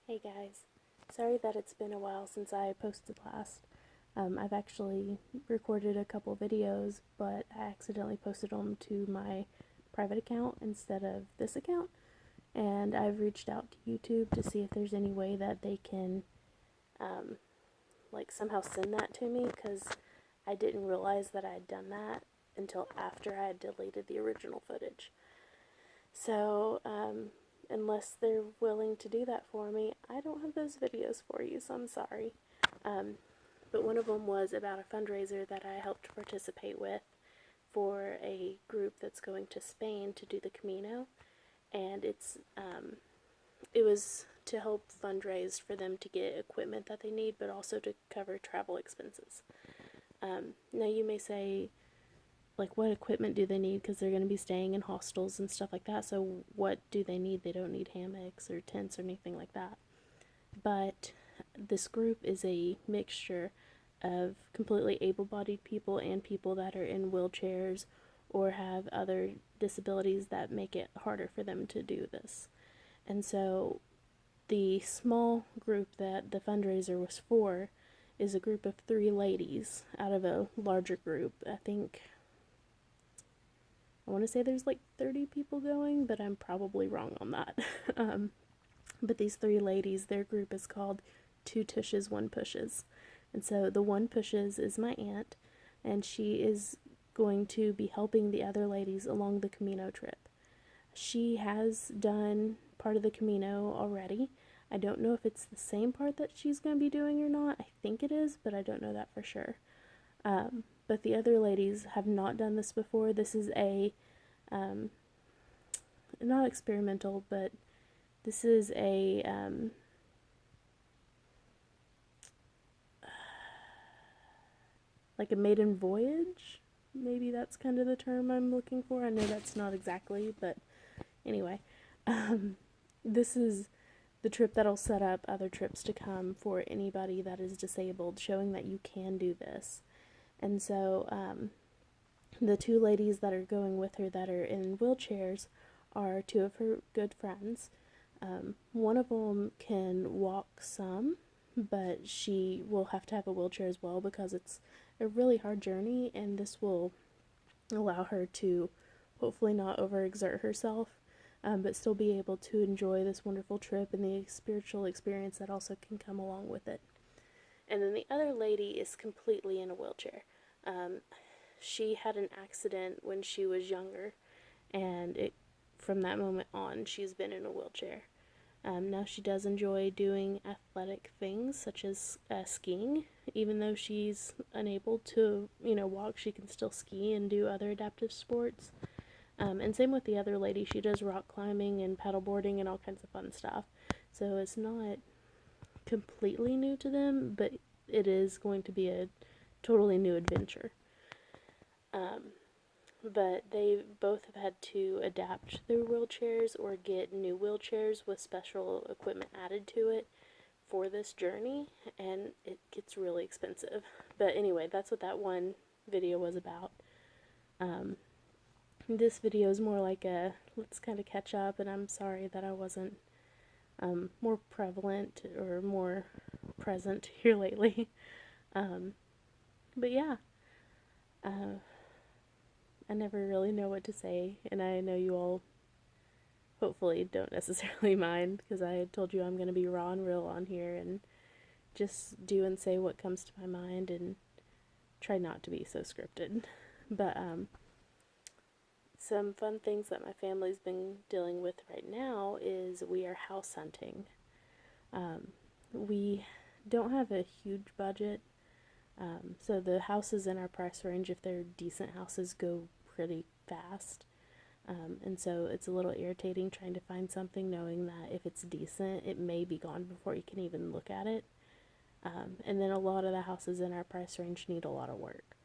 Hey guys, sorry that it's been a while since I posted last. I've actually recorded a couple videos, but I accidentally posted them to my private account instead of this account, and I've reached out to YouTube to see if there's any way that they can, um, somehow send that to me, because I didn't realize that I had done that until after I had deleted the original footage. So, unless they're willing to do that for me, I don't have those videos for you, so I'm sorry. Um, but one of them was about a fundraiser that I helped participate with for a group that's going to Spain to do the Camino, and it was to help fundraise for them to get equipment that they need, but also to cover travel expenses. Now you may say, what equipment do they need, because they're going to be staying in hostels and stuff like that, so what do they need? They don't need hammocks or tents or anything like that. But this group is a mixture of completely able-bodied people and people that are in wheelchairs or have other disabilities that make it harder for them to do this. And so the small group that the fundraiser was for is a group of 3 ladies out of a larger group. I want to say there's 30 people going, but I'm probably wrong on that. um, but these 3 ladies, their group is called Two Tushes, One Pushes. And so the One Pushes is my aunt, and she is going to be helping the other ladies along the Camino trip. She has done part of the Camino already. I don't know if it's the same part that she's going to be doing or not. I think it is, but I don't know that for sure. But the other ladies have not done this before. This is um, not experimental, but this is a maiden voyage. Maybe that's kind of the term I'm looking for. I know that's not exactly, but anyway. This is the trip that'll set up other trips to come for anybody that is disabled, showing that you can do this. And so, the 2 ladies that are going with her that are in wheelchairs are 2 of her good friends. One of them can walk some, but she will have to have a wheelchair as well, because it's a really hard journey, and this will allow her to hopefully not overexert herself, but still be able to enjoy this wonderful trip and the spiritual experience that also can come along with it. And then the other lady is completely in a wheelchair. Um, she had an accident when she was younger, and from that moment on, she's been in a wheelchair. Now she does enjoy doing athletic things such as skiing. Even though she's unable to, walk, she can still ski and do other adaptive sports. And same with the other lady. She does rock climbing and paddleboarding and all kinds of fun stuff. So it's not completely new to them, but it is going to be a totally new adventure. But they both have had to adapt their wheelchairs or get new wheelchairs with special equipment added to it for this journey, and it gets really expensive. But anyway, that's what that one video was about. This video is more like a let's kind of catch up, and I'm sorry that I wasn't more prevalent or more present here lately. But yeah, I never really know what to say, and I know you all hopefully don't necessarily mind, because I told you I'm going to be raw and real on here and just do and say what comes to my mind and try not to be so scripted. But some fun things that my family's been dealing with right now is we are house hunting. We don't have a huge budget, so the houses in our price range, if they're decent houses, go pretty fast. And so it's a little irritating trying to find something knowing that if it's decent, it may be gone before you can even look at it. And then a lot of the houses in our price range need a lot of work.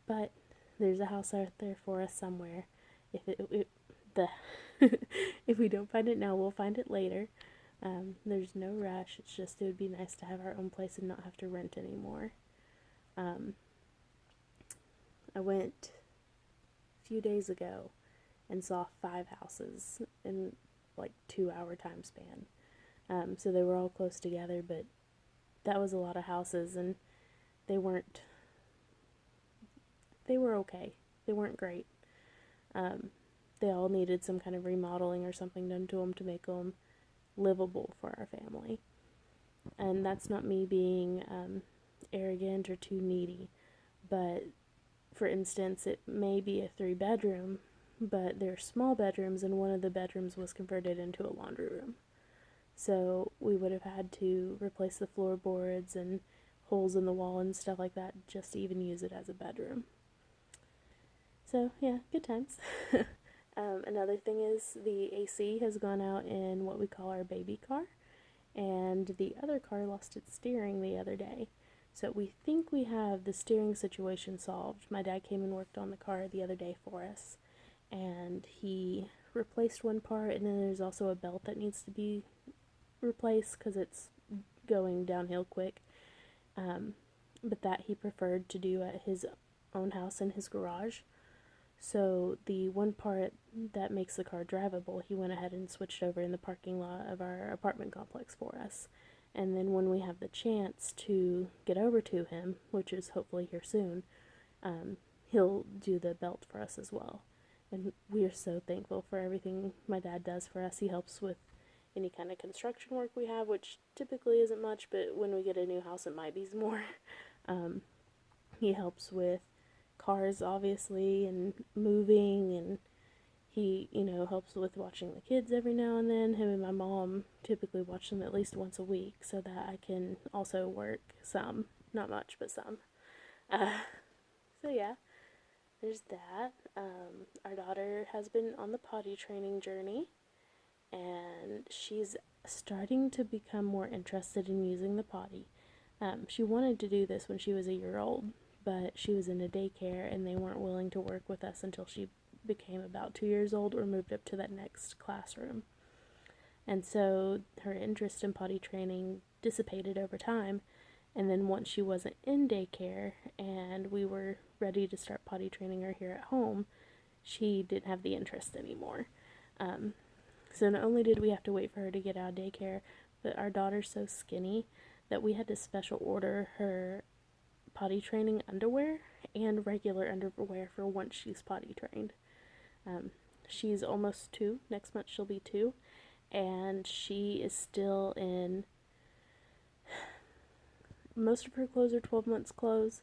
But there's a house out there for us somewhere. If we don't find it now, we'll find it later. There's no rush. It's just it would be nice to have our own place and not have to rent anymore. I went a few days ago and saw 5 houses in 2-hour time span. So they were all close together, but that was a lot of houses, and they were okay. They weren't great. They all needed some kind of remodeling or something done to them to make them livable for our family. And that's not me being arrogant or too needy, but for instance, it may be a 3-bedroom, but they're small bedrooms, and one of the bedrooms was converted into a laundry room. So we would have had to replace the floorboards and holes in the wall and stuff like that just to even use it as a bedroom. So yeah, good times. Another thing is the AC has gone out in what we call our baby car, and the other car lost its steering the other day. So we think we have the steering situation solved. My dad came and worked on the car the other day for us, and he replaced one part, and then there's also a belt that needs to be replaced because it's going downhill quick. But that he preferred to do at his own house in his garage. So the one part that makes the car drivable, he went ahead and switched over in the parking lot of our apartment complex for us. And then when we have the chance to get over to him, which is hopefully here soon, he'll do the belt for us as well. And we are so thankful for everything my dad does for us. He helps with any kind of construction work we have, which typically isn't much, but when we get a new house, it might be more. He helps with cars, obviously, and moving, and he, helps with watching the kids every now and then. Him and my mom typically watch them at least once a week so that I can also work some. Not much, but some. So yeah, there's that. Our daughter has been on the potty training journey, and she's starting to become more interested in using the potty. She wanted to do this when she was a year old, but she was in a daycare and they weren't willing to work with us until she became about 2 years old or moved up to that next classroom. And so her interest in potty training dissipated over time, and then once she wasn't in daycare and we were ready to start potty training her here at home, she didn't have the interest anymore. So not only did we have to wait for her to get out of daycare, but our daughter's so skinny that we had to special order her potty training underwear and regular underwear for once she's potty trained. She's almost 2. Next month she'll be 2. And she is still in... Most of her clothes are 12 months clothes,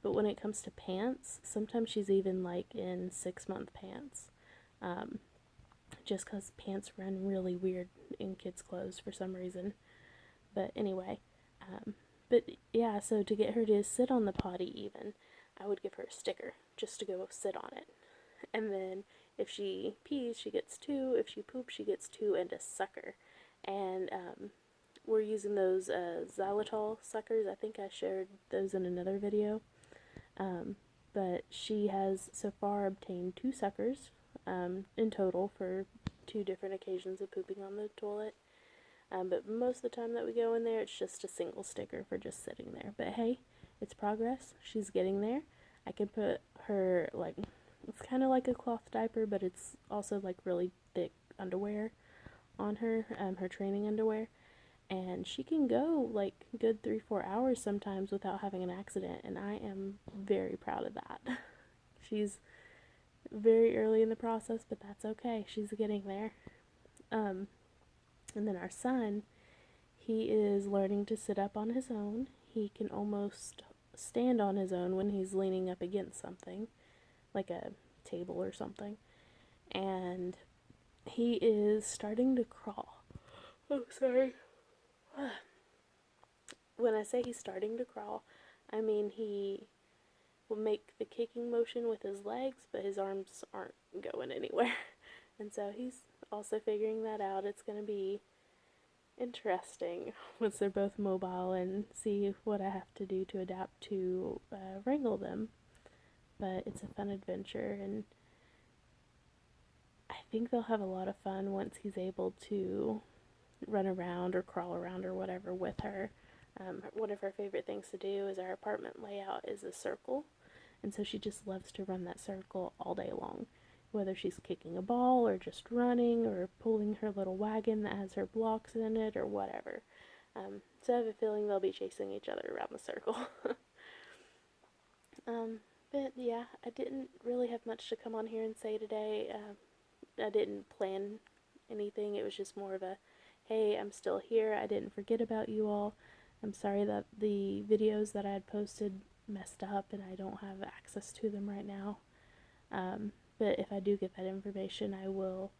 but when it comes to pants, sometimes she's even like in 6-month pants. Just because pants run really weird in kids' clothes for some reason. But anyway, but yeah, so to get her to sit on the potty even, I would give her a sticker just to go sit on it. And then if she pees, she gets 2. If she poops, she gets 2 and a sucker. And we're using those xylitol suckers. I think I shared those in another video. But she has so far obtained 2 suckers in total for 2 different occasions of pooping on the toilet. But most of the time that we go in there, it's just a single sticker for just sitting there. But hey, it's progress. She's getting there. I can put her, like, it's kind of like a cloth diaper, but it's also, like, really thick underwear on her, her training underwear. And she can go, like, good 3-4 hours sometimes without having an accident, and I am very proud of that. She's very early in the process, but that's okay. She's getting there. And then our son, he is learning to sit up on his own. He can almost stand on his own when he's leaning up against something, like a table or something. And he is starting to crawl. Oh, sorry. When I say he's starting to crawl, I mean he will make the kicking motion with his legs, but his arms aren't going anywhere. And so he's also figuring that out. It's going to be interesting once they're both mobile and see what I have to do to adapt to wrangle them. But it's a fun adventure, and I think they'll have a lot of fun once he's able to run around or crawl around or whatever with her. One of her favorite things to do is our apartment layout is a circle, and so she just loves to run that circle all day long. whether she's kicking a ball or just running or pulling her little wagon that has her blocks in it or whatever. So I have a feeling they'll be chasing each other around the circle. um, but yeah, I didn't really have much to come on here and say today. I didn't plan anything. It was just more of a, hey, I'm still here. I didn't forget about you all. I'm sorry that the videos that I had posted messed up and I don't have access to them right now. But if I do get that information, I will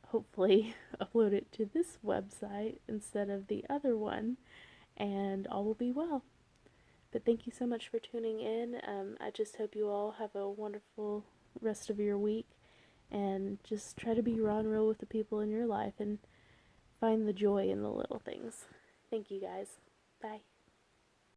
hopefully upload it to this website instead of the other one, and all will be well. But thank you so much for tuning in. I just hope you all have a wonderful rest of your week, and just try to be raw and real with the people in your life and find the joy in the little things. Thank you guys. Bye.